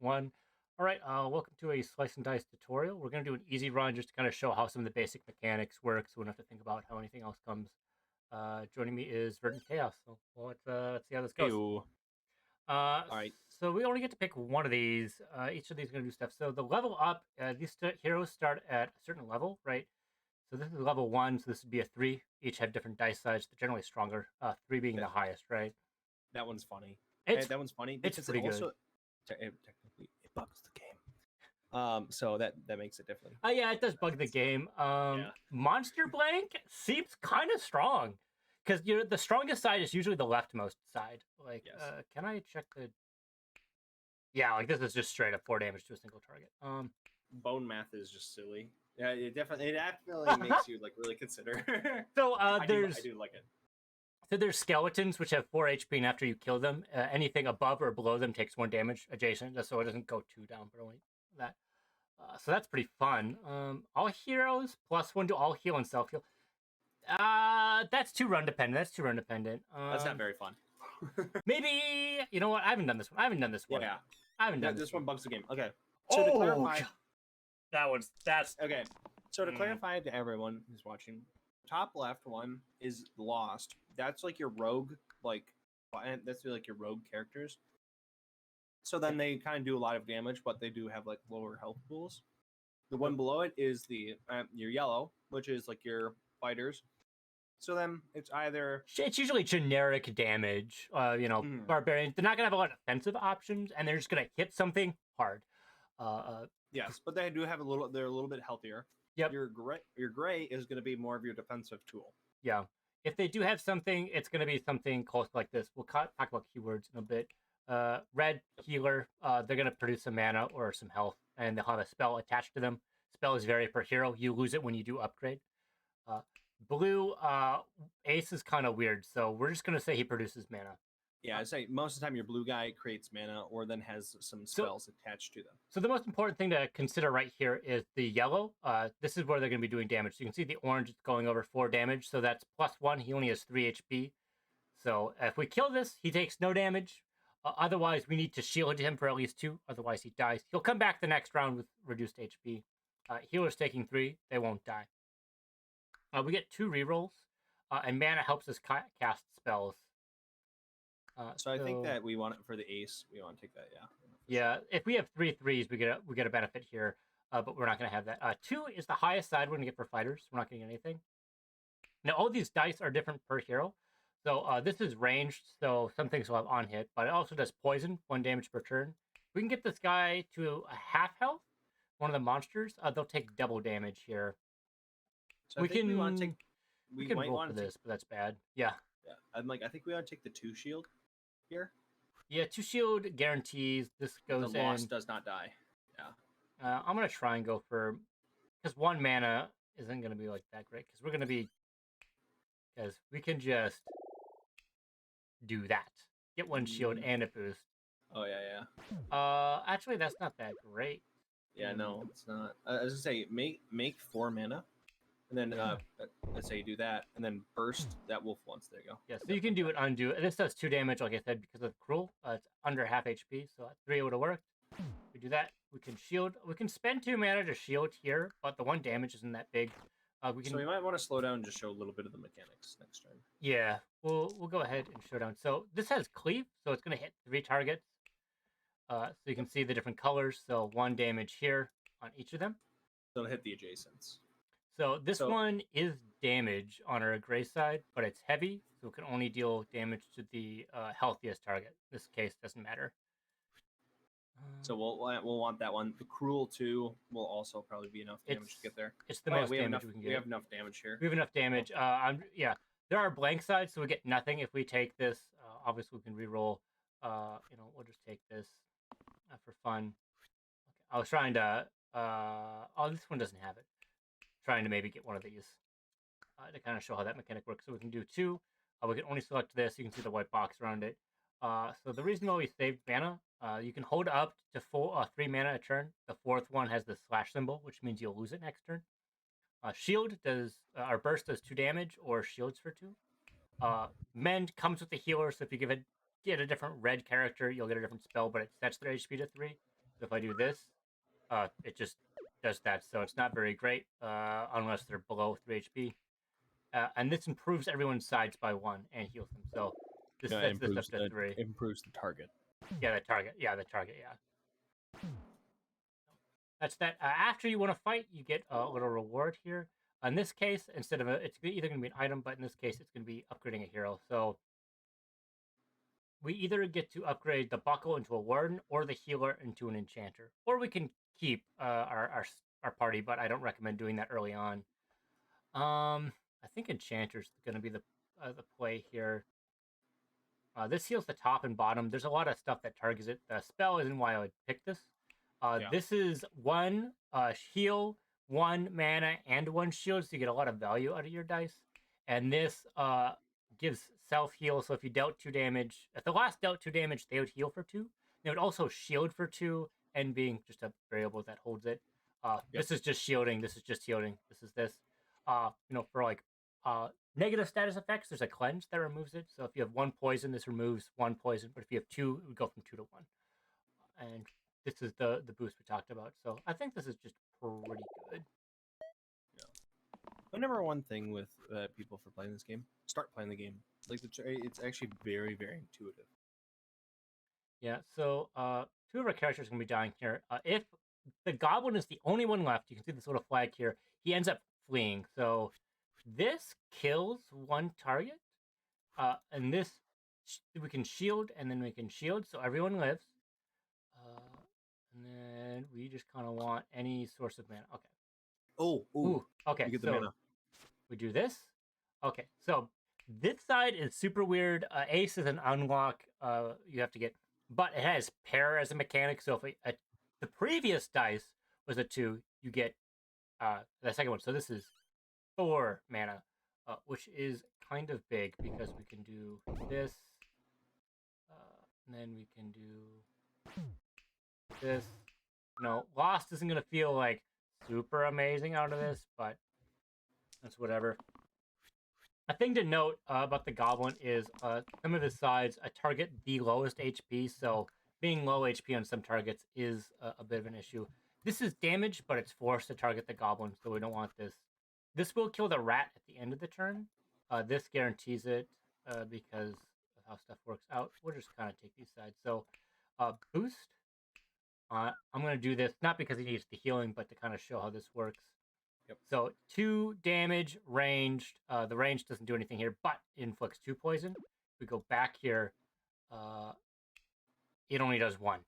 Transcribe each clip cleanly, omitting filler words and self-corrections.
1. All right, welcome to a slice and dice tutorial. We're going to do an easy run just to kind of show how some of the basic mechanics work so we don't have to think about how anything else comes. Joining me is Verdant Chaos. So let's see how this goes. Ew. Uh, Alright. so we only get to pick one of these. Each of these is going to do stuff. So the level up, these heroes start at a certain level, right? So this is level 1, so this would be a 3. Each have different dice size. They're generally stronger. 3 being the highest, right? That one's funny. It's that one's funny it's because pretty it also good. technically it bugs the game. So that makes it different. Yeah, it does bug the game. Monster Blank seems kind of strong because the strongest side is usually the leftmost side. Like, Yes. Can I check the? Yeah, like this is just straight up 4 damage to a single target. Bone math is just silly. Yeah, it definitely makes you like really consider. So I do there's like it. so there's skeletons which have 4 HP, and after you kill them, anything above or below them takes 1 damage adjacent, just so it doesn't go 2 down, but only that. So that's pretty fun. All heroes +1 to all heal and self heal. That's too run dependent. That's not very fun. Maybe you know what? I haven't done this one. I haven't done this one. Yeah. I haven't done this one bugs the game. Okay. So to clarify, that's okay. So to clarify to everyone who's watching, top left one is Lost. That's like your rogue, that's like your rogue characters. So then they kind of do a lot of damage, but they do have like lower health pools. The one below it is the your yellow, which is like your fighters. So then it's usually generic damage. Barbarians. They're not gonna have a lot of offensive options, and they're just gonna hit something hard. Yes, but they do have they're a little bit healthier. Yep. Your gray is going to be more of your defensive tool. Yeah. If they do have something, it's going to be something close like this. We'll talk about keywords in a bit. Red healer. They're going to produce some mana or some health, and they'll have a spell attached to them. Spell is vary per hero. You lose it when you do upgrade. Blue. Ace is kind of weird, so we're just going to say he produces mana. Yeah, I say most of the time your blue guy creates mana or then has some spells attached to them. So the most important thing to consider right here is the yellow. This is where they're going to be doing damage. So you can see the orange is going over 4 damage. So that's +1. He only has 3 HP. So if we kill this, he takes no damage. Otherwise, we need to shield him for at least 2. Otherwise, he dies. He'll come back the next round with reduced HP. Healer's taking 3. They won't die. We get 2 rerolls. And mana helps us cast spells. So I think that we want it for the ace. We want to take that, yeah. Yeah, if we have 3 3s, we get a benefit here, but we're not going to have that. 2 is the highest side we're going to get for fighters. We're not getting anything. Now, all these dice are different per hero. So this is ranged, so some things will have on hit, but it also does poison, 1 damage per turn. We can get this guy to a half health, one of the monsters. They'll take double damage here. So we can want to take. We can roll for this, but that's bad. Yeah. Yeah, I think we want to take the 2 shield here. Yeah, 2 shield guarantees this goes the lost does not die. Yeah. I'm gonna try and go for because 1 mana isn't gonna be like that great because we're gonna be because we can just do that. Get 1 shield and a boost. Oh yeah. Actually that's not that great. Yeah, no, it's not. I was gonna say make 4 mana. And then let's say you do that, and then burst that wolf once. There you go. Yeah, so you can do it undo. This does 2 damage, like I said, because of cruel. It's under half HP, so at 3 it would have worked. We do that. We can shield. We can spend 2 mana to shield here, but the 1 damage isn't that big. So we might want to slow down and just show a little bit of the mechanics next turn. Yeah, we'll go ahead and show down. So this has cleave, so it's going to hit 3 targets. So you can see the different colors. So 1 damage here on each of them. So it'll hit the adjacents. So this one is damage on our gray side, but it's heavy, so it can only deal damage to the healthiest target. This case doesn't matter. So we'll want that one. The cruel 2 will also probably be enough damage to get there. It's the most damage we can get. We have enough damage here. We have enough damage. Yeah, there are blank sides, so we get nothing if we take this. Obviously, we can reroll. We'll just take this for fun. Okay, I was trying to. This one doesn't have it. Trying to maybe get one of these to kind of show how that mechanic works. So we can do 2. We can only select this. You can see the white box around it. So the reason why we saved mana, you can hold up to 3 mana a turn. The 4th one has the slash symbol, which means you'll lose it next turn. Shield does, our burst does 2 damage, or shields for 2. Mend comes with the healer, so if you get a different red character, you'll get a different spell, but it sets their HP to 3. So if I do this, it just does that. So it's not very great unless they're below 3 HP. And this improves everyone's sides by 1 and heals them. So this sets this up to 3. Improves the target. Yeah, the target. Yeah, the target. Yeah. That's that. After you want to fight, you get a little reward here. In this case, instead of it's either going to be an item, but in this case, it's going to be upgrading a hero. So we either get to upgrade the buckle into a warden or the healer into an enchanter, or we can keep our party. But I don't recommend doing that early on. I think enchanter's going to be the play here. This heals the top and bottom. There's a lot of stuff that targets it. The spell isn't why I would pick this. This is 1 heal, 1 mana, and 1 shield, so you get a lot of value out of your dice. And this gives self-heal, so if you dealt 2 damage, if the last dealt 2 damage, they would heal for 2. They would also shield for 2, and being just a variable that holds it. This is just shielding, this is just healing, this is this. For like negative status effects, there's a cleanse that removes it. So if you have 1 poison, this removes 1 poison, but if you have 2, it would go from 2 to 1. And this is the boost we talked about. So I think this is just pretty good. My number one thing with people for playing this game: start playing the game. Like it's actually very, very intuitive. Yeah. So 2 of our characters are gonna be dying here. If the goblin is the only one left, you can see this little flag here. He ends up fleeing. So this kills 1 target, and this we can shield, and then we can shield, so everyone lives. And then we just kind of want any source of mana. Okay. Ooh. Okay. You get the so mana. we do this. Okay. So this side is super weird. Ace is an unlock. You have to get, but it has pair as a mechanic. So if the previous dice was a 2, you get the second one. So this is 4 mana, which is kind of big because we can do this, and then we can do this. No, Lost isn't gonna feel like super amazing out of this, but that's whatever. A thing to note about the goblin is some of his sides target the lowest HP, so being low HP on some targets is a bit of an issue. This is damage, but it's forced to target the goblin, so we don't want this. This will kill the rat at the end of the turn. This guarantees it because of how stuff works out. We'll just kind of take these sides. So boost. I'm going to do this, not because he needs the healing, but to kind of show how this works. Yep. So 2 damage, ranged. The range doesn't do anything here, but inflicts 2 poison. If we go back here, it only does 1.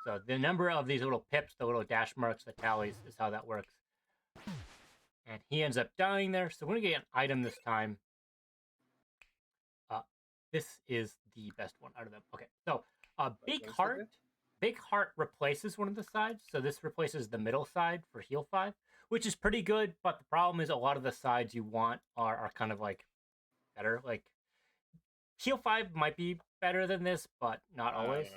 So the number of these little pips, the little dash marks, the tallies, is how that works. And he ends up dying there, so we're going to get an item this time. This is the best one out of them. Okay, so Big Heart. Big Heart replaces one of the sides, so this replaces the middle side for heal 5, which is pretty good, but the problem is a lot of the sides you want are kind of like better. Like heal 5 might be better than this, but not always.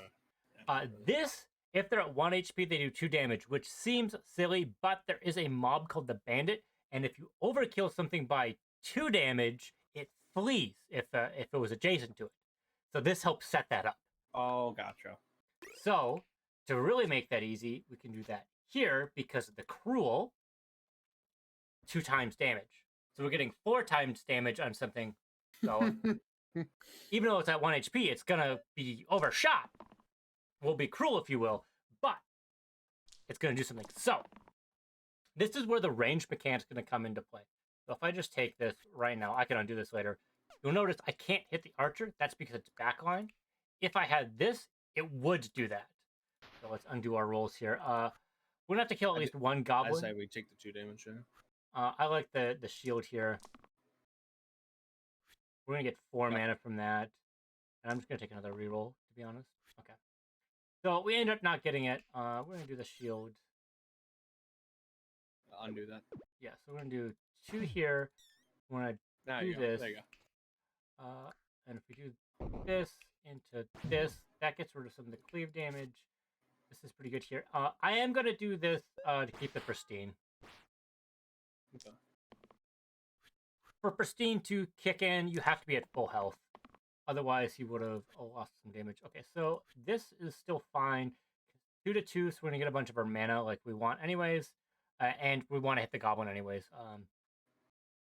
This, if they're at 1 HP, they do 2 damage, which seems silly, but there is a mob called the Bandit, and if you overkill something by 2 damage, it flees if it was adjacent to it. So this helps set that up. Oh, gotcha. So, to really make that easy, we can do that here because of the Cruel, 2 times damage. So we're getting 4 times damage on something. So, even though it's at 1 HP, it's going to be overshot. Will be cruel, if you will, but it's going to do something. So, this is where the range mechanic's going to come into play. So if I just take this right now, I can undo this later. You'll notice I can't hit the archer. That's because it's backline. If I had this, it would do that. So let's undo our rolls here. We're gonna have to kill at least 1 goblin. I say we take the 2 damage here. I like the shield here. We're gonna get 4 mana from that. And I'm just gonna take another reroll, to be honest. Okay. So we end up not getting it. We're gonna do the shield. Undo that. Yeah, so we're gonna do 2 here. We're gonna do this. There you go. And if we do this into this, that gets rid of some of the cleave damage. This is pretty good here. I am going to do this to keep the pristine. Okay. For pristine to kick in, you have to be at full health. Otherwise, he would have lost some damage. Okay, so this is still fine. 2/2, so we're gonna get a bunch of our mana like we want anyways, and we want to hit the goblin anyways.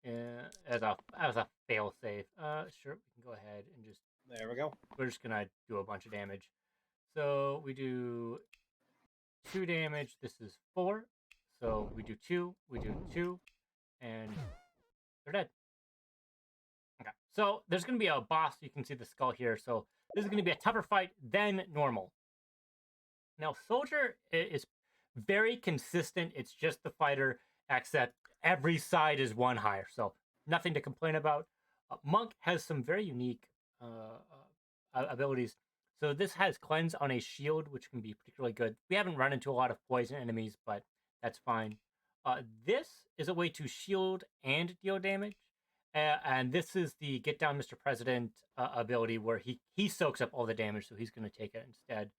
As a fail safe. Sure, we can go ahead and just. There we go. We're just gonna do a bunch of damage. So we do 2 damage. This is 4. So we do 2. We do 2, and they're dead. Okay. So there's gonna be a boss. You can see the skull here. So this is gonna be a tougher fight than normal. Now, Soldier is very consistent. It's just the fighter, except every side is 1 higher. So nothing to complain about. Monk has some very unique abilities. So this has Cleanse on a shield, which can be particularly good. We haven't run into a lot of poison enemies, but that's fine. This is a way to shield and deal damage. And this is the Get Down, Mr. President ability, where he soaks up all the damage, so he's going to take it instead.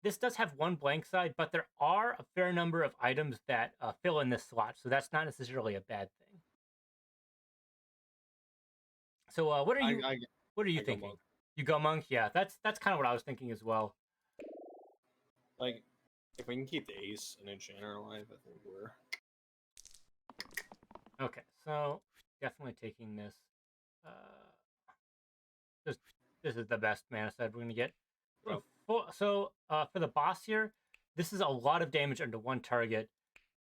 This does have 1 blank side, but there are a fair number of items that fill in this slot, so that's not necessarily a bad thing. So what are you thinking? Monk. You go Monk? Yeah, that's kind of what I was thinking as well. Like, if we can keep the ace and enchanter alive, I think we're... Okay, so definitely taking this. This is the best mana side we're going to get. Yep. So for the boss here, this is a lot of damage under 1 target.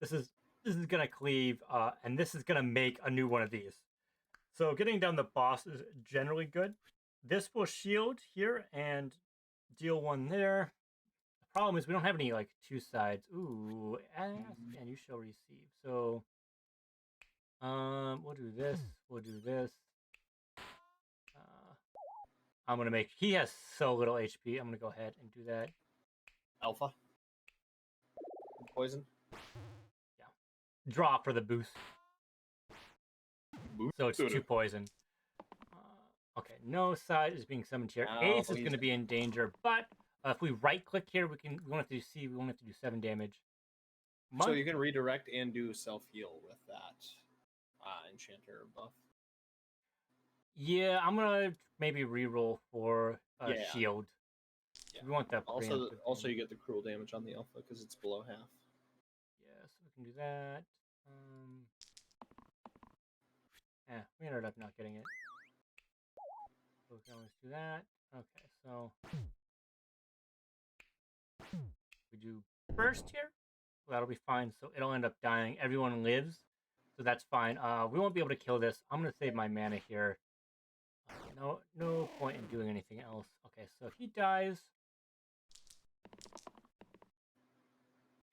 This is going to cleave, and this is going to make a new one of these. So getting down the boss is generally good. This will shield here and deal 1 there. The problem is we don't have any, like, 2 sides. Ooh, ask and you shall receive. So, we'll do this. We'll do this. I'm going to make... He has so little HP. I'm going to go ahead and do that. Alpha. Poison. Yeah. Draw for the boost. So it's 2 poison. Okay, no side is being summoned here. Ace is going to be in danger, but if we right-click here, we won't have to do 7 damage. So you can redirect and do self-heal with that enchanter buff. Yeah, I'm gonna maybe reroll for shield. Yeah. We want that. Also, you get the cruel damage on the alpha because it's below half. Yeah, so we can do that. We ended up not getting it. So we can always do that. Okay, so we do burst here. Well, that'll be fine. So it'll end up dying. Everyone lives, so that's fine. We won't be able to kill this. I'm gonna save my mana here. No point in doing anything else. Okay, so if he dies...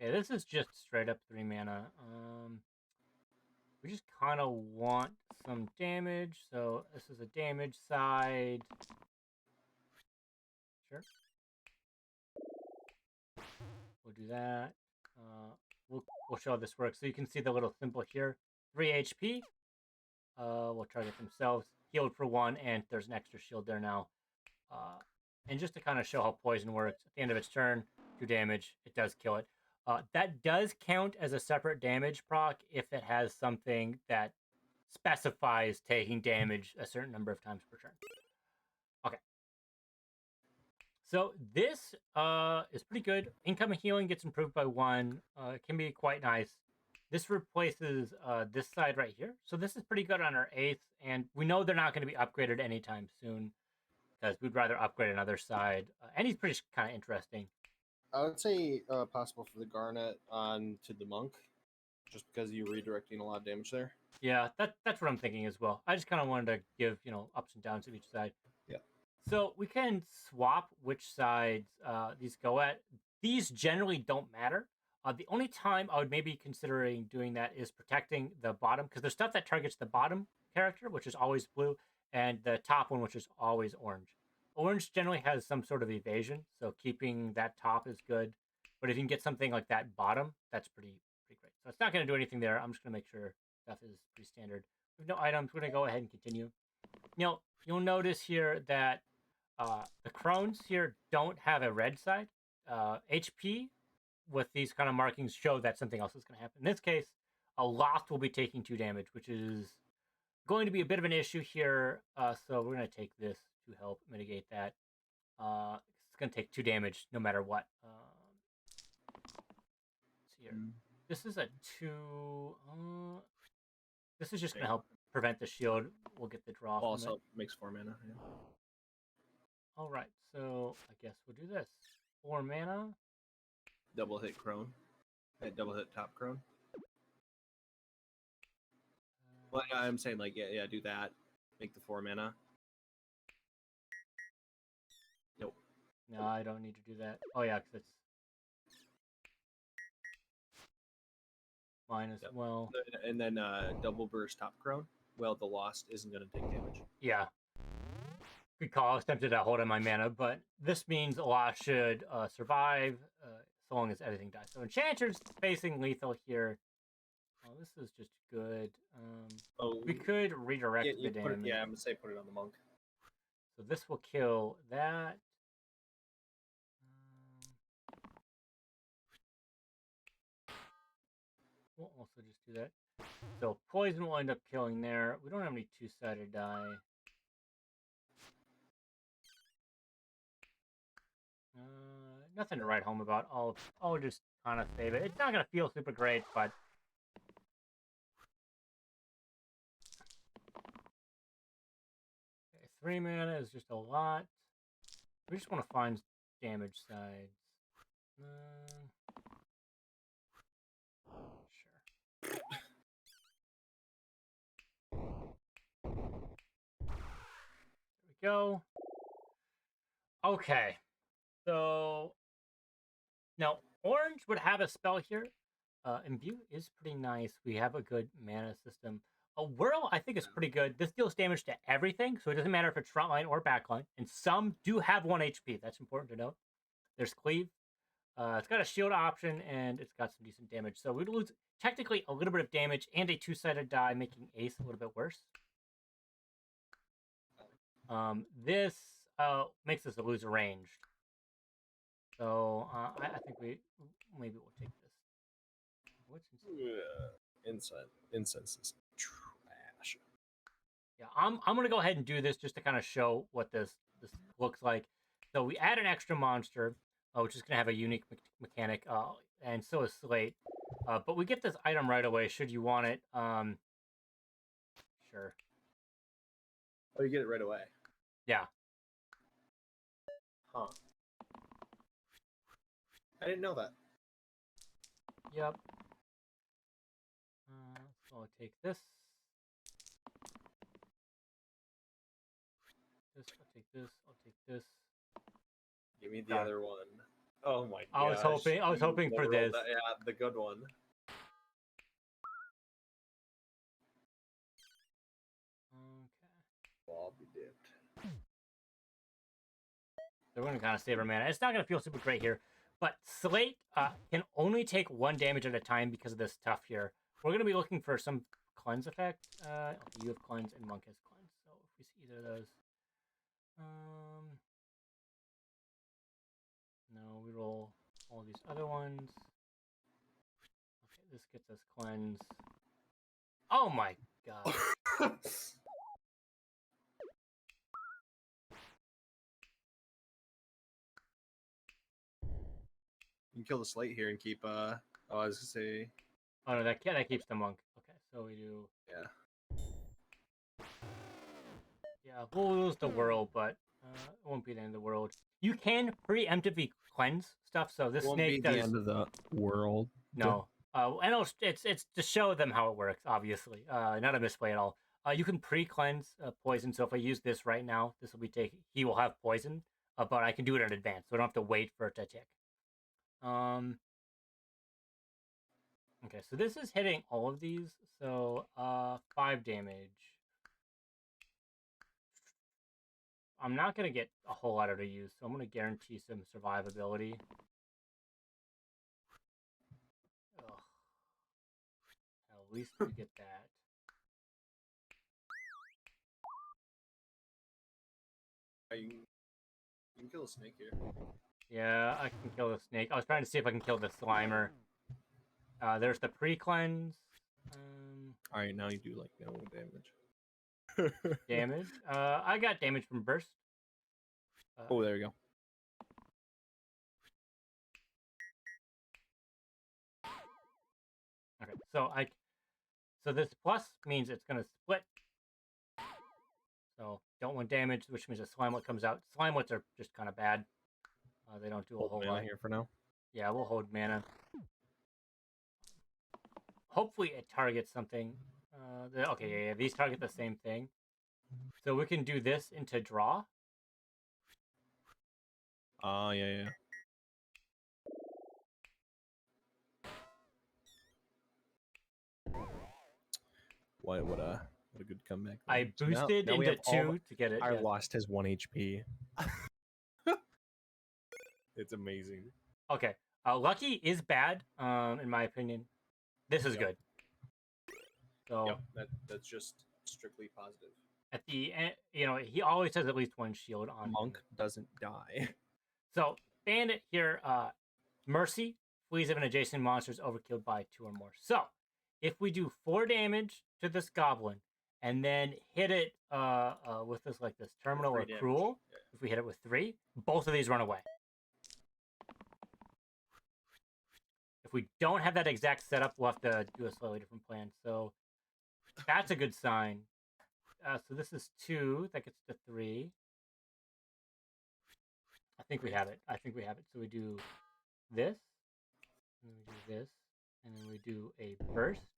Okay, this is just straight up 3 mana. We just kind of want some damage, so this is a damage side. Sure. We'll do that. We'll show how this works. So you can see the little symbol here. 3 HP. We'll target themselves. Healed for 1, and there's an extra shield there now. And just to kind of show how poison works, at the end of its turn, 2 damage, it does kill it. That does count as a separate damage proc if it has something that specifies taking damage a certain number of times per turn. Okay. So this is pretty good. Incoming healing gets improved by 1. It can be quite nice. This replaces this side right here. So this is pretty good on our 8th, and we know they're not going to be upgraded anytime soon because we'd rather upgrade another side. And he's pretty kind of interesting. I would say possible for the Garnet on to the Monk, just because you're redirecting a lot of damage there. Yeah, that's what I'm thinking as well. I just kind of wanted to give, ups and downs of each side. Yeah. So we can swap which sides these go at. These generally don't matter. The only time I would maybe considering doing that is protecting the bottom, because there's stuff that targets the bottom character, which is always blue, and the top one, which is always orange. Orange generally has some sort of evasion, so keeping that top is good. But if you can get something like that bottom, that's pretty great. So it's not going to do anything there. I'm just going to make sure stuff is pretty standard. We have no items. We're going to go ahead and continue. You'll notice here that the crones here don't have a red side. HP with these kind of markings show that something else is going to happen. In this case, a loft will be taking 2 damage, which is going to be a bit of an issue here. So we're going to take this to help mitigate that. It's going to take 2 damage no matter what. here. This is a 2. This is just going to help prevent the shield. We'll get the draw. Also makes 4 mana. Yeah. All right, so I guess we'll do this. 4 mana. Double hit Crone. Double hit top Crone. Well, I'm saying like yeah, do that. Make the 4 mana. Nope. No, I don't need to do that. Oh yeah, because it's mine as well. And then double burst top Crone. Well, the Lost isn't going to take damage. Yeah. Good call. I was tempted to hold in my mana, but this means Lost should survive so long as everything dies. So Enchanter's facing lethal here. Oh, this is just good. We could redirect the damage. I'm going to say put it on the Monk. So this will kill that. We'll also just do that. So poison will end up killing there. We don't have any 2-sided die. Nothing to write home about. I'll just kind of save it. It's not gonna feel super great, but okay, 3 mana is just a lot. We just want to find damage sides. Sure. There we go. Okay. So now orange would have a spell here. Imbue is pretty nice. We have a good mana system. A Whirl, I think, is pretty good. This deals damage to everything, so it doesn't matter if it's frontline or backline. And some do have 1 HP. That's important to note. There's Cleave. It's got a shield option, and it's got some decent damage. So we'd lose technically a little bit of damage and a 2-sided die, making Ace a little bit worse. This makes us a loser ranged. So I think maybe we'll take this. What's Incense is trash. Yeah, I'm gonna go ahead and do this just to kind of show what this looks like. So we add an extra monster, which is gonna have a unique mechanic, and so is Slate. But we get this item right away. Should you want it? Sure. Oh, you get it right away. Yeah. Huh. I didn't know that. Yep. So I'll take this. I'll take this. I'll take this. Give me the other one. Oh my god. I was hoping for this. Yeah, the good one. Okay. Well, I'll be dipped. So we're going to kind of save our mana. It's not going to feel super great here. But Slate can only take 1 damage at a time because of this stuff here. We're going to be looking for some cleanse effect. Okay, you have cleanse and Monk has cleanse. So if we see either of those. No, we roll all these other ones. Okay, this gets us cleanse. Oh my god. You can kill the Slate here and keep I was gonna say. Oh no, that keeps the Monk. Okay, so we do. Yeah, we'll lose the Whirl, but it won't be the end of the world. You can preemptively cleanse stuff, so this won't snake be does. the end of the world. No, and it's to show them how it works. Obviously, not a misplay at all. You can pre-cleanse poison. So if I use this right now, this will be taken. He will have poison, but I can do it in advance, so I don't have to wait for it to tick. Okay, so this is hitting all of these. So 5 damage. I'm not gonna get a whole lot of use, so I'm gonna guarantee some survivability. Ugh. At least we get that. You can kill a snake here. Yeah, I can kill the snake. I was trying to see if I can kill the Slimer. There's the pre-cleanse. Alright, now you do like no damage. Damage. I got damage from burst. Oh, there we go. So this plus means it's gonna split. So don't want damage, which means a Slimelet comes out. Slimelets are just kind of bad. They don't do a whole mana lot here for now. Yeah, we'll hold mana. Hopefully it targets something. Okay, yeah, these target the same thing. So we can do this into draw. Yeah. What a good comeback. I man. So now boosted we into have all 2 to get it. I Yeah. lost his 1 HP. It's amazing. Okay. Lucky is bad, in my opinion. This is Yep. good. So Yep, that's just strictly positive. at the end, he always has at least one shield on. Monk doesn't die. So Bandit here, Mercy flees if an adjacent monster is overkilled by 2 or more. So if we do 4 damage to this goblin and then hit it with this terminal or 3 damage. cruel, Yeah. if we hit it with 3, both of these run away. If we don't have that exact setup, we'll have to do a slightly different plan. So that's a good sign. So this is 2. That gets to 3. I think we have it. So we do this, and then we do this, and then we do a burst.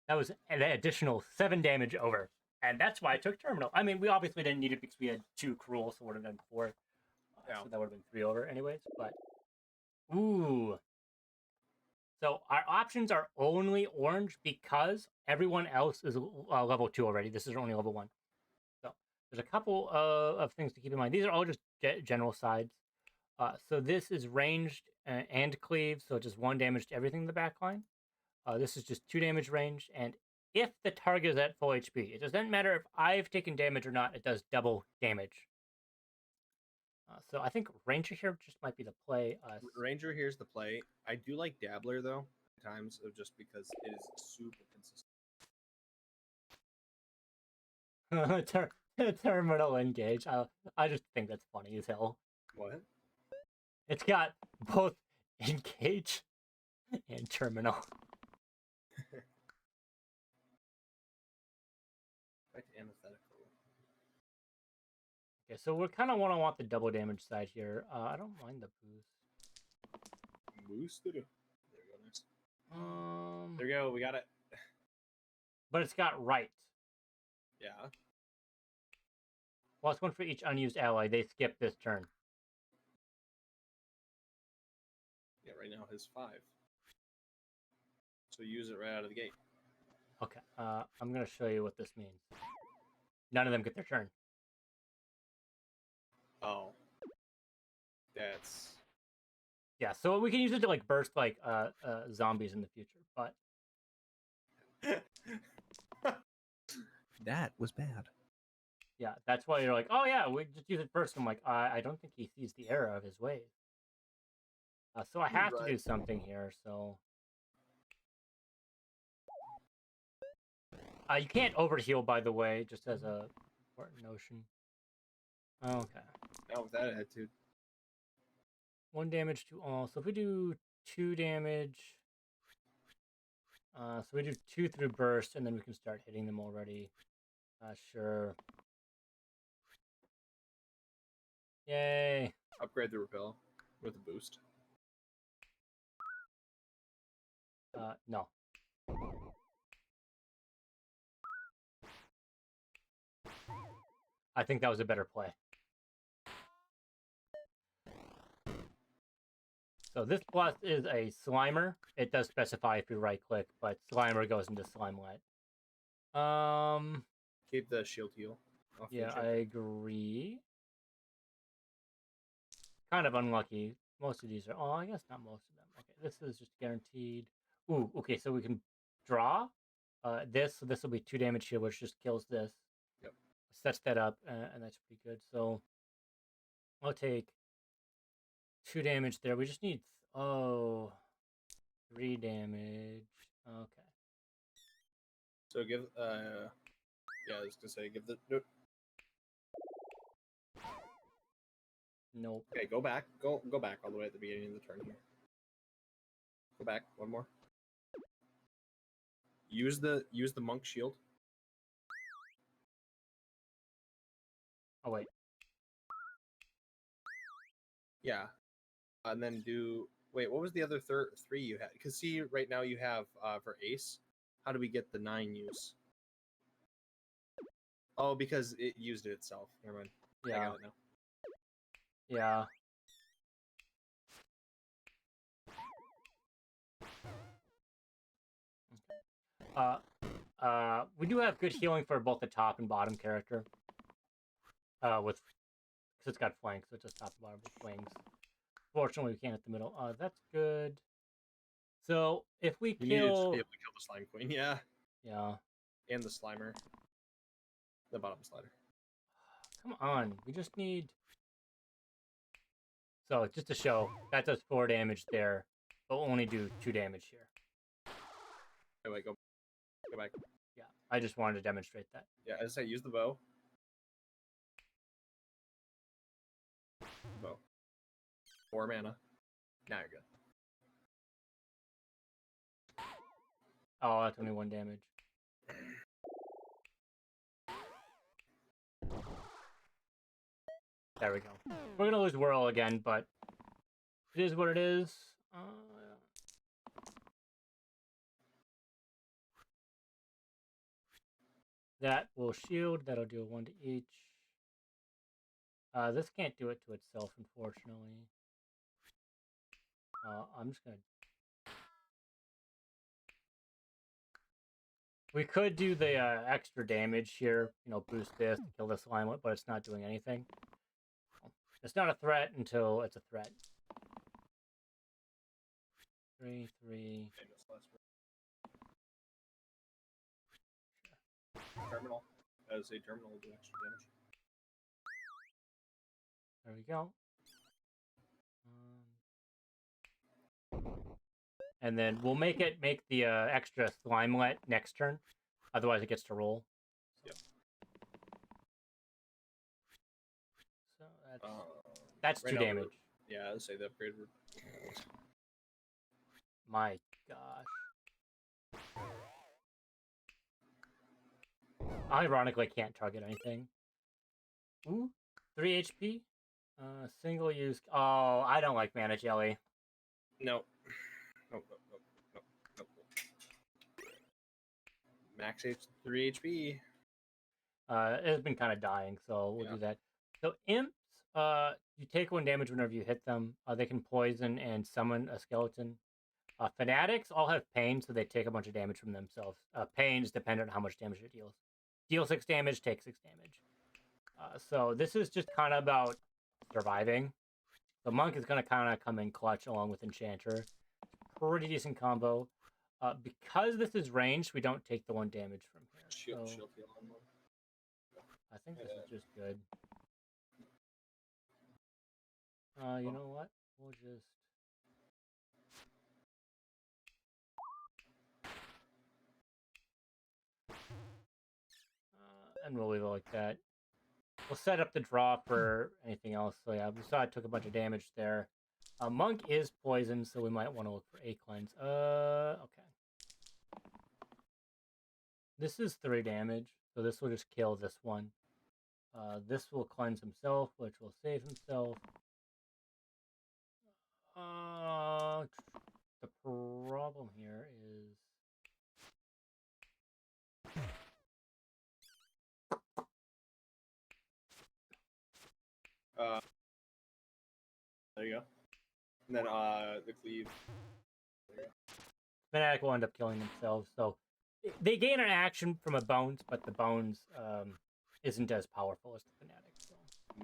That was an additional 7 damage over. And that's why I took terminal. I mean, we obviously didn't need it because we had 2 cruel, so it would have been 4. So that would have been 3 over anyways. But ooh. So our options are only orange because everyone else is level 2 already. This is only level 1. So there's a couple of things to keep in mind. These are all just general sides. So this is ranged and cleave, so just 1 damage to everything in the back line. This is just 2 damage range, and if the target is at full HP, it doesn't matter if I've taken damage or not, it does double damage. So I think Ranger here just might be the play. Ranger here's the play. I do like Dabbler though, at times, just because it is super consistent. Terminal engage. I just think that's funny as hell. What? It's got both engage and terminal. Back to antithetical. Okay, so we kind of want the double damage side here. I don't mind the boost. Boosted. There we go. Nice. There we go. We got it. But it's got right. Yeah. Plus 1 for each unused ally. They skip this turn. Yeah. Right now his 5. So use it right out of the gate. Okay. I'm gonna show you what this means. None of them get their turn. Oh. That's. Yeah, so we can use it to burst zombies in the future, but That was bad. yeah, that's why you're like, oh yeah, we just use it first. I'm like, I don't think he sees the error of his ways. So I have to do something here. So you can't overheal, by the way, just as a important notion. Okay. Now with that attitude. 1 damage to all. So if we do 2 damage, so we do 2 through burst, and then we can start hitting them already. Sure. Yay. Upgrade the repel with a boost. No. I think that was a better play. So this plus is a Slimer. It does specify if you right-click, but Slimer goes into Slimelet. Keep the shield heal. Yeah, I agree. Kind of unlucky. Most of these are... Oh, I guess not most of them. Okay, this is just guaranteed. Ooh, okay, so we can draw this. So this will be 2 damage here, which just kills this. Yep. Sets that up, and that's pretty good. So I'll take 2 damage there. We just need 3 damage. Okay. So give yeah, I was gonna say give the Nope. Okay, go back. Go back all the way at the beginning of the turn here. Go back one more. Use the monk shield. Oh wait. Yeah, and then do. Wait, what was the other three you had? Because see, right now you have for ace. How do we get the 9 use? Oh, because it used it itself. Never mind. I Yeah. got it now. Yeah. We do have good healing for both the top and bottom character. With because it's got flanks, so it's just top and bottom with wings. Fortunately, we can't hit the middle. That's good. So if we You need to just kill, be able to kill the slime queen. Yeah, yeah, and the slimer, the bottom slider. come on, we just need. So just to show, that does 4 damage there, but we'll only do 2 damage here. Wait, go back. Yeah, I just wanted to demonstrate that. Yeah, as I say, use the bow. Bow. 4 mana. Now you're good. Oh, that's only 1 damage. There we go. We're gonna lose Whirl again, but it is what it is. That will shield. That'll do 1 to each. This can't do it to itself, unfortunately. I'm just gonna. We could do the extra damage here. You know, boost this, kill this alignment, but it's not doing anything. It's not a threat until it's a threat. 3, 3. Terminal. As a terminal will do extra damage. There we go. And then we'll make the extra Slimelet next turn. Otherwise, it gets to roll. Yep. So that's right 2 now damage. Yeah, I'd say the upgrade. My gosh. Ironically, can't target anything. Ooh, 3 HP. Single use. Oh, I don't like Mana Jelly. No. Nope. Max H 3 HP. It's been kind of dying, so we'll do that. So imps, you take 1 damage whenever you hit them. They can poison and summon a skeleton. Fanatics all have pain, so they take a bunch of damage from themselves. Pain is dependent on how much damage it deals. Deal 6 damage, take 6 damage. So this is just kind of about surviving. The monk is going to kind of come in clutch along with enchanter. Pretty decent combo. Because this is ranged, we don't take the 1 damage from here. Shield So heal on one. I think this is just good. You know what? We'll just. And we'll leave it like that. We'll set up the draw for anything else. So yeah, we saw it took a bunch of damage there. Monk is poisoned, so we might want to look for a cleanse. Okay. This is 3 damage, so this will just kill this one. This will cleanse himself, which will save himself. The problem here is... There you go. And then the cleave. Fnatic will end up killing themselves, so they gain an action from a bones, but the bones isn't as powerful as the Fnatic. So.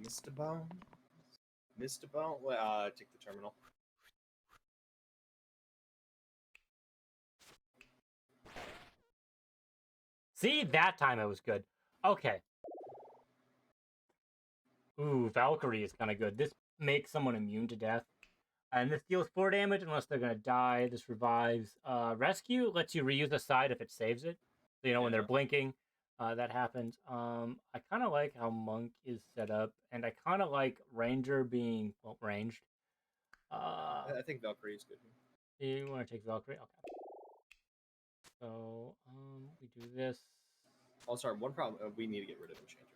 Mr. Bone. Take the terminal. See, that time it was good. Okay. Ooh, Valkyrie is kind of good. This makes someone immune to death. And this deals 4 damage unless they're going to die. This revives. Rescue lets you reuse a side if it saves it. So, you know, when they're blinking, that happens. I kind of like how Monk is set up. And I kind of like Ranger being, well, ranged. I think Valkyrie is good. You want to take Valkyrie? Okay. So we do this. Oh, sorry. One problem. We need to get rid of Enchanter.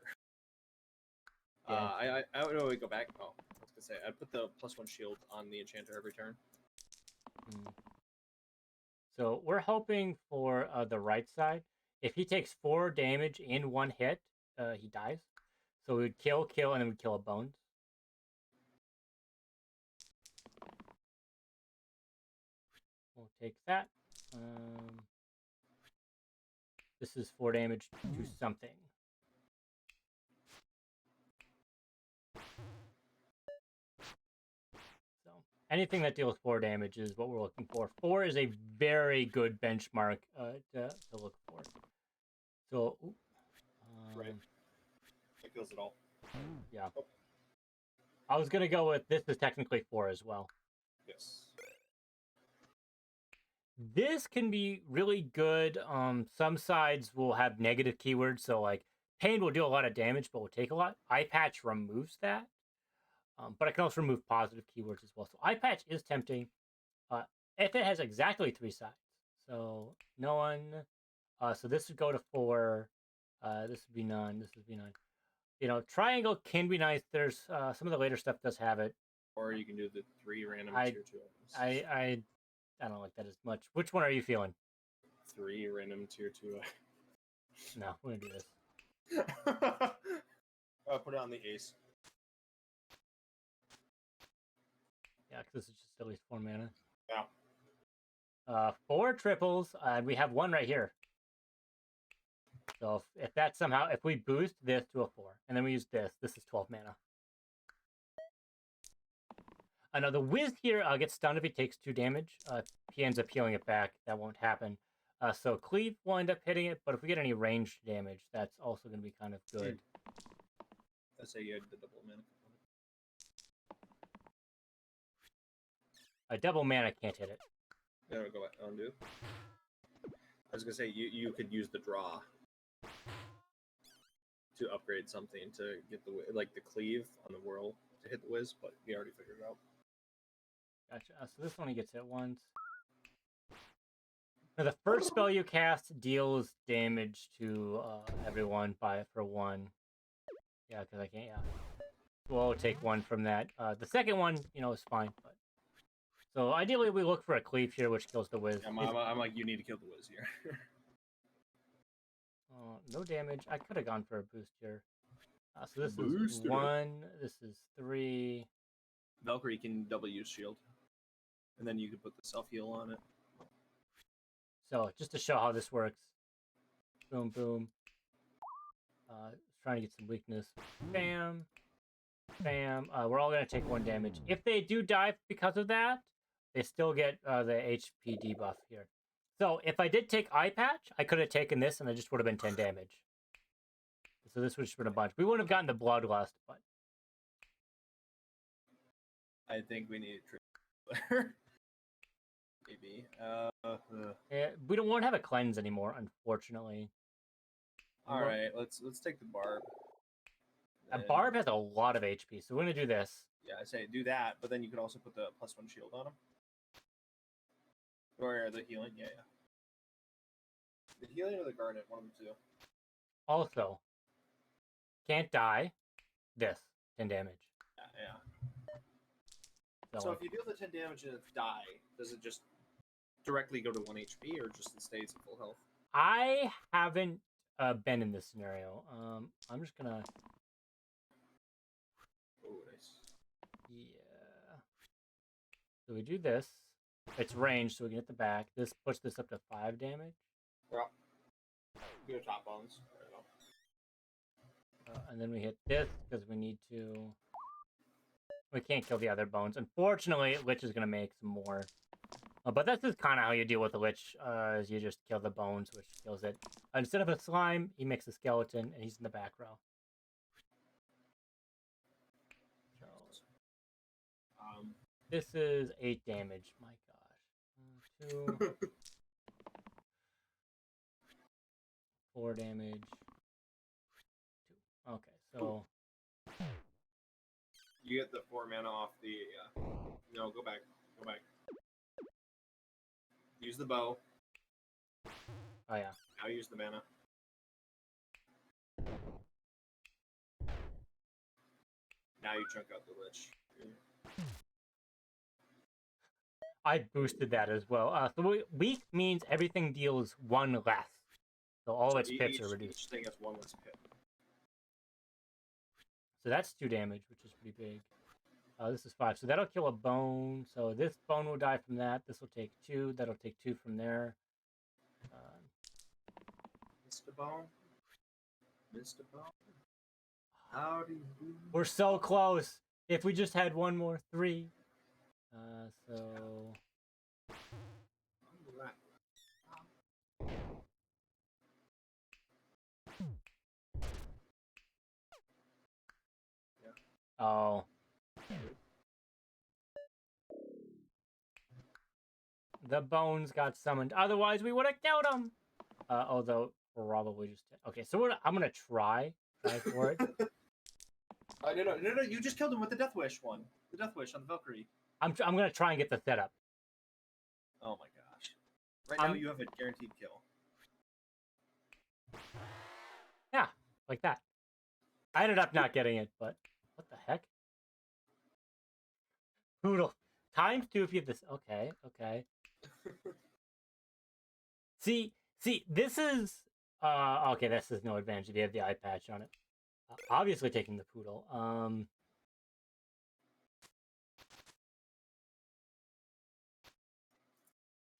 Yeah. I would always go back. Oh, I was gonna say I'd put the +1 shield on the Enchanter every turn. So we're hoping for the right side. If he takes 4 damage in one hit, he dies. So we would kill, and then we'd kill a bones. We'll take that. This is 4 damage to something. So anything that deals 4 damage is what we're looking for. 4 is a very good benchmark to look for. So, Right. That kills it all. Yeah. I was gonna go with this is technically 4 as well. Yes. This can be really good. Some sides will have negative keywords, so like Pain will do a lot of damage, but will take a lot. Eye Patch removes that, but I can also remove positive keywords as well. So Eye Patch is tempting if it has exactly 3 sides. So no one. So this would go to 4. This would be none. This would be none. You know, Triangle can be nice. There's some of the later stuff does have it. Or you can do the 3 random tier 2 items. I don't like that as much. Which one are you feeling? 3 random tier 2 No, we're gonna do this. Put it on the ace. Yeah, because this is just at least 4 mana. Yeah. 4 triples, and we have 1 right here. So if that somehow, if we boost this to a 4, and then we use this is 12 mana. Now the Wiz here gets stunned if he takes 2 damage. If he ends up healing it back, that won't happen. So Cleave will end up hitting it, but if we get any ranged damage, that's also going to be kind of good. Let's say you had the double mana component. A double mana can't hit it. No, go back. Undo. I was gonna say you could use the draw to upgrade something to get the like the cleave on the whirl to hit the whiz, but we already figured it out. Gotcha. So this one he gets hit once. Now the first spell you cast deals damage to everyone for 1. Yeah, because I can't. Yeah, we'll take 1 from that. The second one, you know, is fine. But so ideally we look for a cleave here, which kills the Wiz. I'm like, you need to kill the whiz here. No damage. I could have gone for a boost here. So this Booster. is 1. This is 3. Valkyrie can double use shield, and then you can put the self heal on it. So just to show how this works. Boom, boom. Trying to get some weakness. Bam. Bam. We're all going to take 1 damage. If they do die because of that, they still get the HP debuff here. So if I did take Eye Patch, I could have taken this and it just would have been 10 damage. So this would have been a bunch. We wouldn't have gotten the Bloodlust, but... I think we need a trick. Maybe. We don't want to have a cleanse anymore, unfortunately. Alright, let's take the barb. A barb has a lot of HP, so we're going to do this. Yeah, I say do that, but then you could also put the +1 shield on him. Or the healing, yeah. The healing or the garnet, one of the two. Also, can't die. This, 10 damage. Yeah. So if you deal the 10 damage and it's die, does it just directly go to 1 HP or just it stays at full health? I haven't been in this scenario. I'm just gonna... Oh, nice. Yeah. So we do this. It's ranged, so we can hit the back. This puts this up to 5 damage. Well, go top bones. There we go. And then we hit this because we need to... We can't kill the other bones. Unfortunately, Lich is going to make some more. But that's just kind of how you deal with the Lich, is you just kill the bones, which kills it. Instead of a slime, he makes a skeleton, and he's in the back row. So, this is 8 damage. My gosh. 2... 4 damage. 2. Okay, so... You get the 4 mana off the... No, go back. Go back. Use the bow. Oh yeah. Now use the mana. Now you chunk out the Lich. I boosted that as well. So weak means everything deals 1 less. So all So its pits are each reduced. thing has one less pit. So that's 2 damage, which is pretty big. This is 5. So that'll kill a bone. So this bone will die from that. This will take 2. That'll take 2 from there. Mr. Bone? Mr. Bone? How do you do? We're so close. If we just had one more 3. So... Oh. The bones got summoned. Otherwise, we would have killed him. Although, probably just... Okay, so I'm going to try for it. No, you just killed him with the Death Wish one. The Death Wish on the Valkyrie. I'm going to try and get the setup. Oh my gosh. Right now you have a guaranteed kill. Yeah, like that. I ended up not getting it, but what the heck? Poodle. Times 2 if you have this. Okay. See, this is... okay, this is no advantage if you have the eye patch on it. Obviously taking the poodle.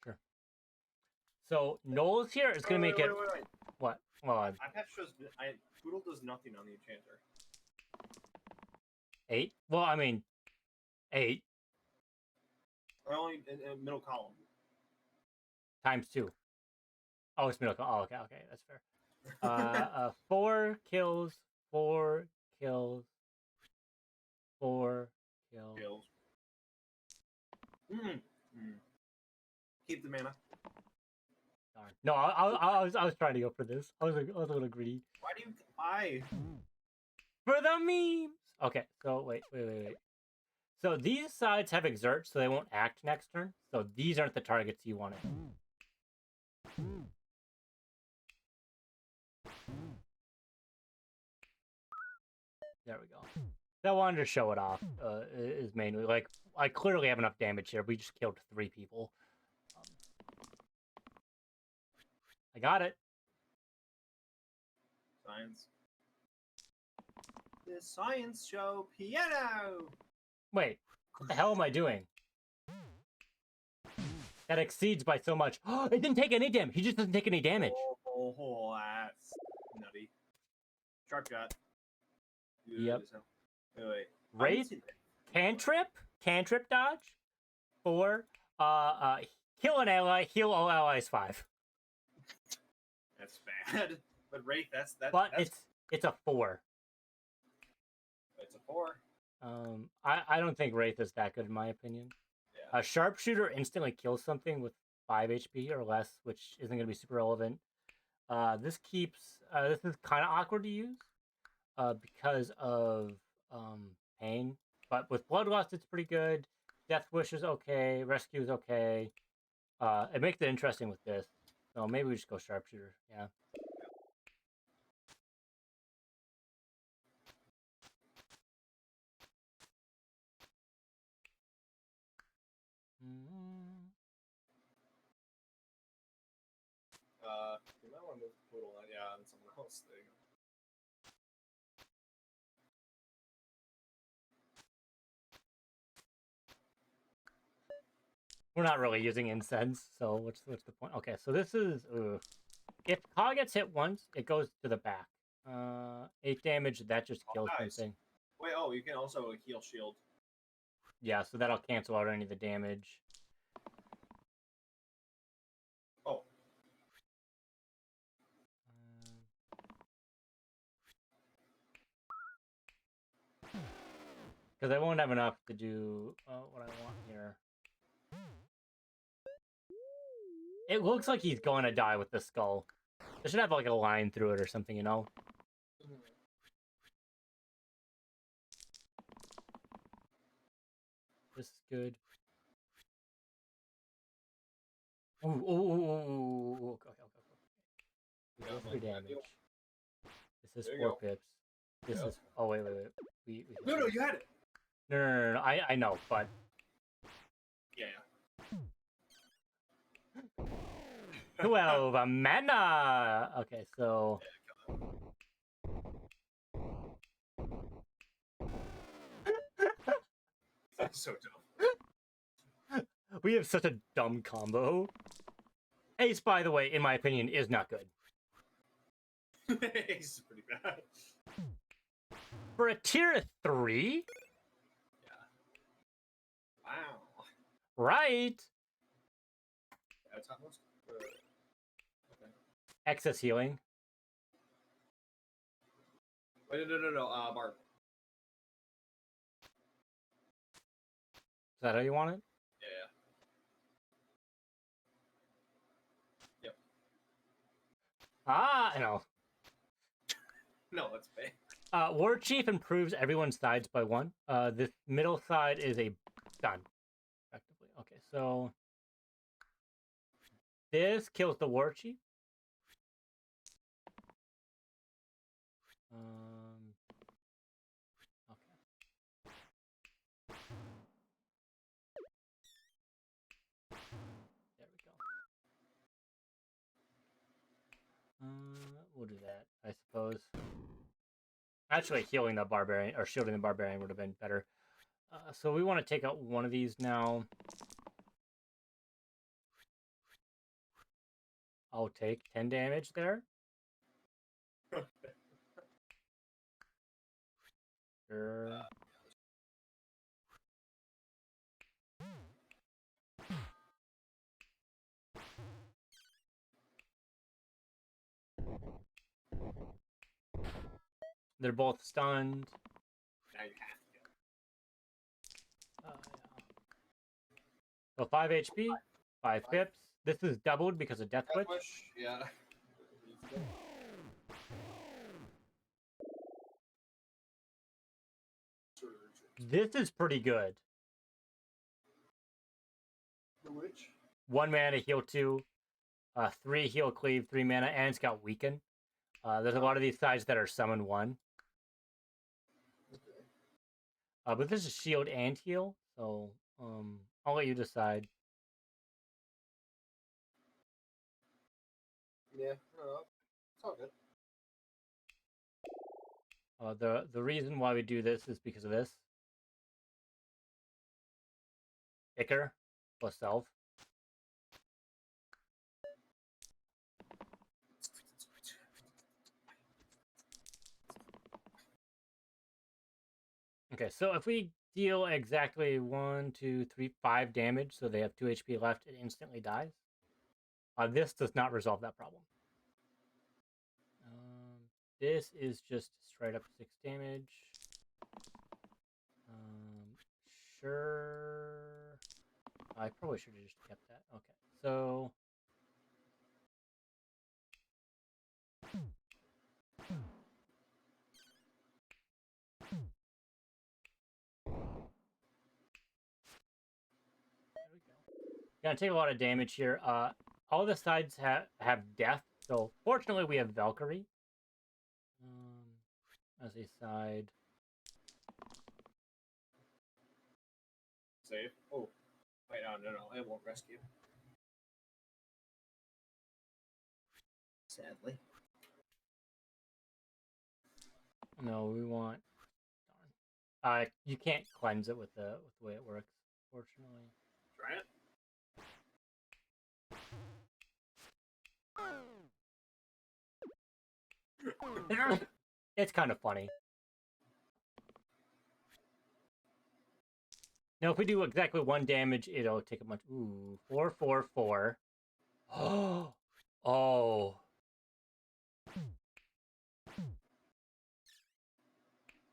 Sure. So, Knowles here is going to make it... Wait. What? Well, Eye patch shows... Poodle does nothing on the enchanter. 8? Well, I mean... 8 Or only in middle column. times 2. Oh, it's middle column. Oh, okay, that's fair. 4 kills, 4 kills, 4 kills. Keep the mana. Darn. No, I was trying to go for this. I was a little greedy. Why do you... Why? For the memes! Okay, so wait. So these sides have exert, so they won't act next turn. So these aren't the targets you wanted. There we go. I wanted to show it off. Is mainly like I clearly have enough damage here. We just killed 3 people. I got it. Science. The science show piano. Wait, what the hell am I doing? That exceeds by so much. It didn't take any damage. He just doesn't take any damage. Oh, that's nutty. Sharp shot. Yep. Wait. Wraith, cantrip dodge, 4, kill an ally, heal all allies 5. That's bad. But Wraith, that's But it's a 4. It's a 4. I don't think Wraith is that good in my opinion. Yeah. A sharpshooter instantly kills something with 5 HP or less, which isn't going to be super relevant. This is kind of awkward to use because of pain. But with Bloodlust, it's pretty good. Death Wish is okay. Rescue is okay. It makes it interesting with this. So maybe we just go sharpshooter. Yeah. You might want to move the poodle. Yeah, and someone else. There you go. We're not really using incense, so what's the point? Okay, so this is... If Ka gets hit once, it goes to the back. 8 damage, that just kills something. Wait, you can also heal shield. Yeah, so that'll cancel out any of the damage. Oh. Because I won't have enough to do what I want here. It looks like he's going to die with the skull. I should have like a line through it or something, you know? This is good. Ooh. Okay. 3 damage. This is There you 4 go. pips. This Yep. is. Oh wait. We No, you had it. No. I know, but Yeah. 12 mana. Okay, so That's so dumb. we have such a dumb combo. Ace, by the way, in my opinion, is not good. Ace is pretty bad. For a tier 3, Wow. right? That's not most. Okay. Excess healing. Wait, no. Barb. Is that how you want it? Yeah. Ah, I know. No, that's bad. War Chief improves everyone's sides by 1. This middle side is a stun, effectively. Okay, so this kills the War Chief. Okay. There we go. We'll do that, I suppose. Actually, healing the barbarian or shielding the barbarian would have been better. So we want to take out one of these now. I'll take 10 damage there. Sure. They're both stunned. Now you have to. Yeah. So 5 HP, 5 pips. This is doubled because of Death Witch. Yeah. This is pretty good. The witch? 1 mana heal 2, 3 heal cleave, 3 mana, and it's got weaken. There's a lot of these sides that are summon 1. But this is shield and heal, so I'll let you decide. Yeah, it's all good. The reason why we do this is because of this. Icar plus self. Okay, so if we deal exactly 1, 2, 3, 5 damage, so they have 2 HP left, it instantly dies. This does not resolve that problem. This is just straight up 6 damage. Sure. I probably should have just kept that. Okay, so there we go. Gonna take a lot of damage here. All the sides have death, so fortunately we have Valkyrie as a side. Save. Oh. Wait, no. It won't rescue. Sadly. No, we want. Darn. You can't cleanse it with the way it works, fortunately. Try it. It's kind of funny. Now, if we do exactly 1 damage, it'll take a bunch. Ooh, 4, 4, 4. Oh.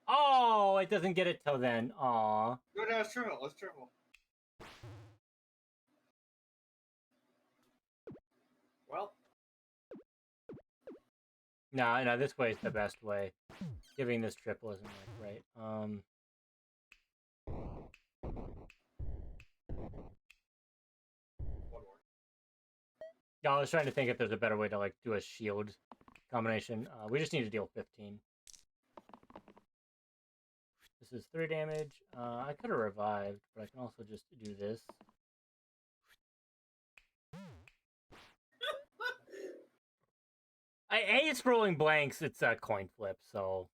Oh, it doesn't get it till then. Aw. No, it's triple. Let's triple. Well. No, this way is the best way. Giving this triple isn't like right. Yeah, I was trying to think if there's a better way to like do a shield combination. We just need to deal 15. This is 3 damage. I could have revived, but I can also just do this. I hate rolling blanks. It's a coin flip, so.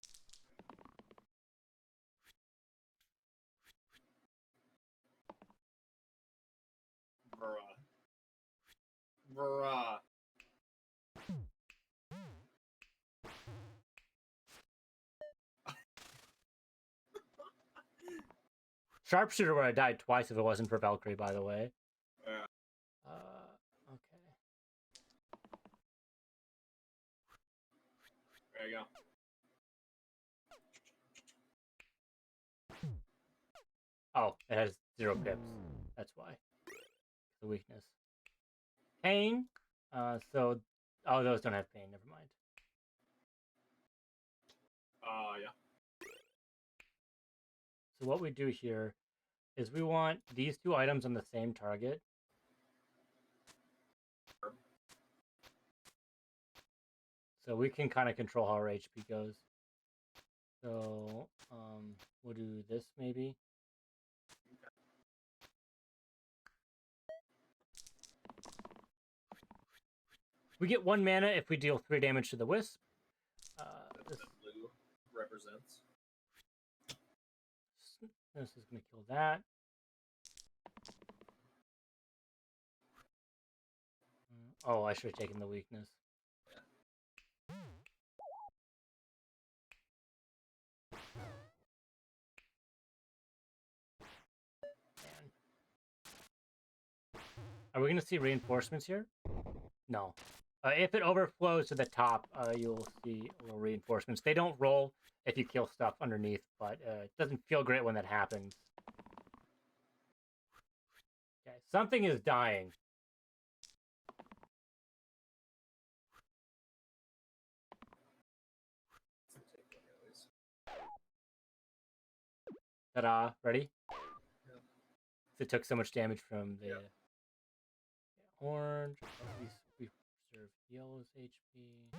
Bruh. Sharpshooter would have died twice if it wasn't for Valkyrie, by the way. Yeah. Okay. There you go. Oh, it has 0 pips. That's why. The weakness. Pain. Oh, those don't have pain. Never mind. Yeah. So what we do here is we want these 2 items on the same target. So we can kind of control how our HP goes. So we'll do this maybe. We get 1 mana if we deal 3 damage to the wisp. This blue represents. This is going to kill that. Oh, I should have taken the weakness. Man. Are we going to see reinforcements here? No. If it overflows to the top, you'll see little reinforcements. They don't roll if you kill stuff underneath, but it doesn't feel great when that happens. Okay, something is dying. Ta-da! Ready? Yeah. It took so much damage from the Yeah. orange. At least we preserve yellow's HP.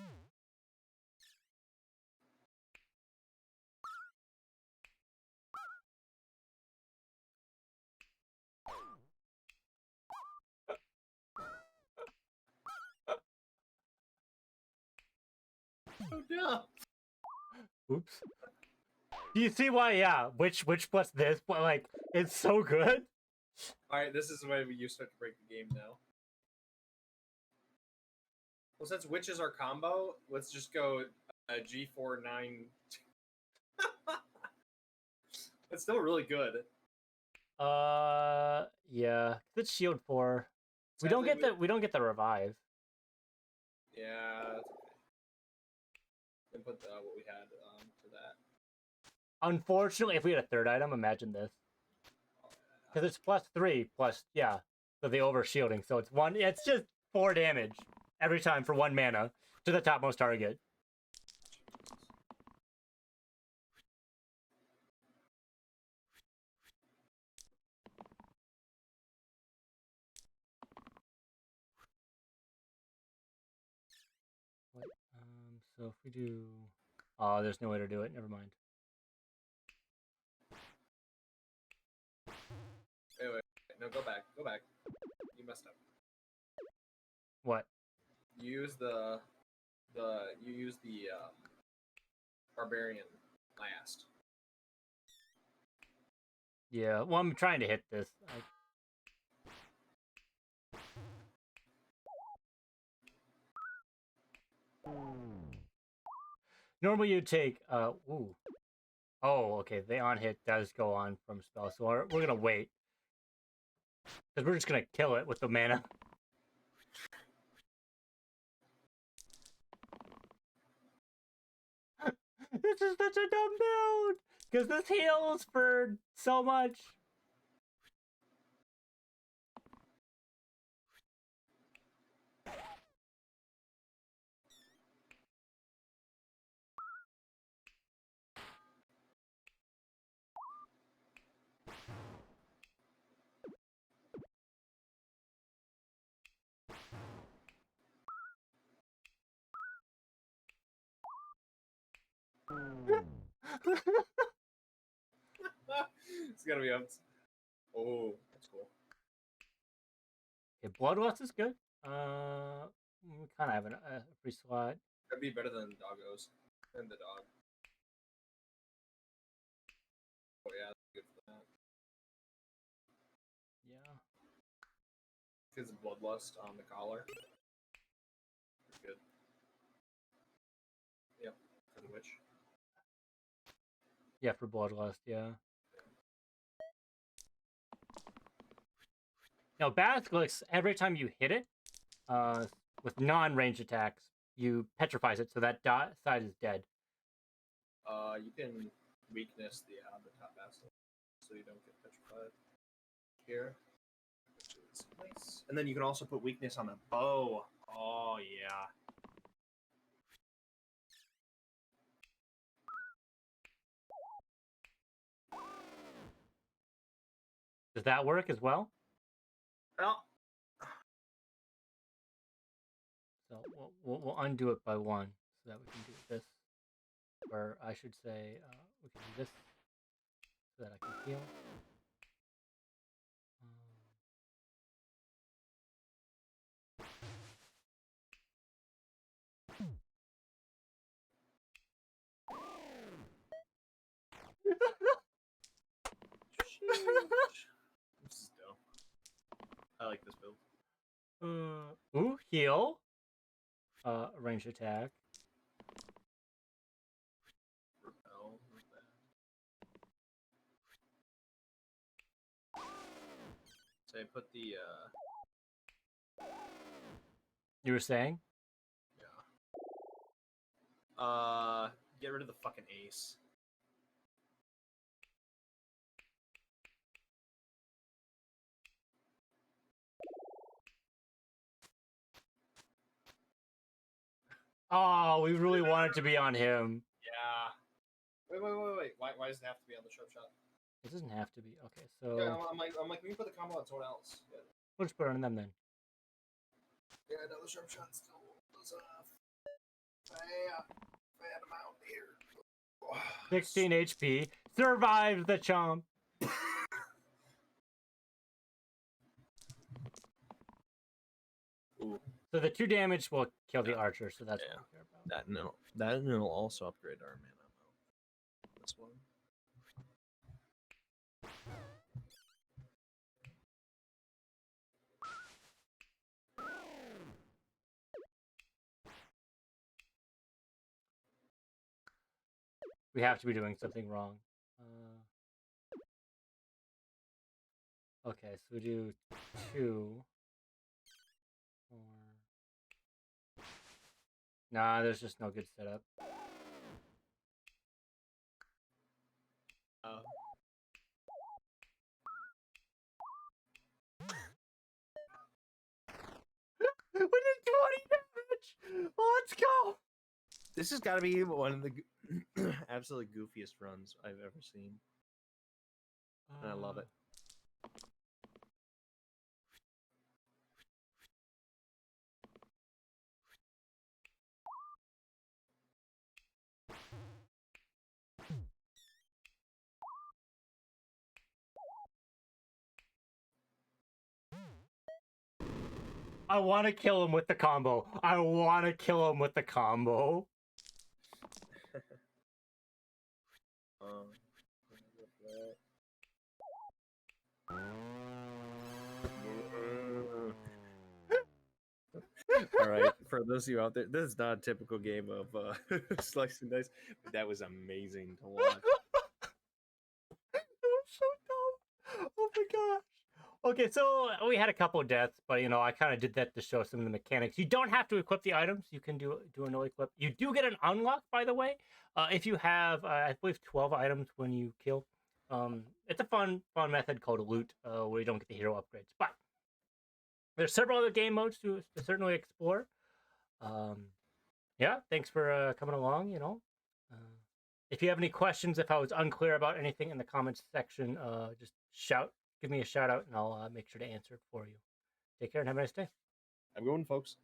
Oh no! Oops. Do you see why? Yeah. Which plus this? But like, it's so good. Alright, this is the way you start to break the game now. Well, since which is our combo, let's just go G4 9. It's still really good. Yeah. It's shield 4. We don't Sadly, get the revive. Yeah, that's okay. And put what we had for that. Unfortunately, if we had a 3rd item, imagine this. Because it's +3 plus, yeah. So the over shielding. So it's 1. It's just 4 damage every time for 1 mana to the topmost target. What? So if we do. Oh, there's no way to do it. Never mind. Wait. No, go back. Go back. You messed up. What? You use the barbarian last. Yeah. Well, I'm trying to hit this. Normally you take ooh. Oh, okay. The on hit does go on from spell, so we're gonna wait. Because we're just gonna kill it with the mana. This is such a dumb build! Because this heals for so much. It's gonna be up. Oh, that's cool. Okay, Bloodlust is good. We kind of have a free slot. That'd be better than doggos and the dog. Oh yeah, that's good for that. Yeah. Because bloodlust on the collar. Pretty good. Yep, for the witch. Yeah, for Bloodlust, yeah. Now, Basilisk, every time you hit it, with non-range attacks, you petrifies it, so that side is dead. You can weakness the top basilisk, so you don't get petrified here, which is nice. And then you can also put weakness on the bow. Oh yeah. Does that work as well? Well, So we'll undo it by one, so that we can do this. Or I should say, we can do this, so that I can heal. this is dope. I like this build. Ooh, heal. Range attack. Repel. So I put the You were saying? get rid of the fucking ace. Oh, we really wanted to be on him. Yeah. Wait. Why does it have to be on the sharp shot? It doesn't have to be. Okay, so Yeah, I'm like, we can put the combo on someone else. Yeah, we'll just put it on them then. yeah, no, the sharp shot still does bad amount here. 16 HP. Survives the chomp. Ooh, So the 2 damage will kill the archer, so that's Yeah. what we care about. That and it'll also upgrade our mana amount. This one. We have to be doing something wrong. Okay, so we do 2. 4. Nah, there's just no good setup. We did 20 damage! Let's go! This has got to be one of the absolutely goofiest runs I've ever seen, and I love it. I want to kill him with the combo. I want to kill him with the combo. All right, for those of you out there, this is not a typical game of slice and dice, but that was amazing to watch. That was so dumb. Oh my gosh. Okay, so we had a couple of deaths, but you know, I kind of did that to show some of the mechanics. You don't have to equip the items. You can do a no equip. You do get an unlock, by the way, if you have, I believe, 12 items when you kill. It's a fun method called loot, where you don't get the hero upgrades. But there's several other game modes to certainly explore. Yeah, thanks for coming along. You know, if you have any questions, if I was unclear about anything in the comments section, just give me a shout out, and I'll make sure to answer it for you. Take care and have a nice day. I'm going, folks.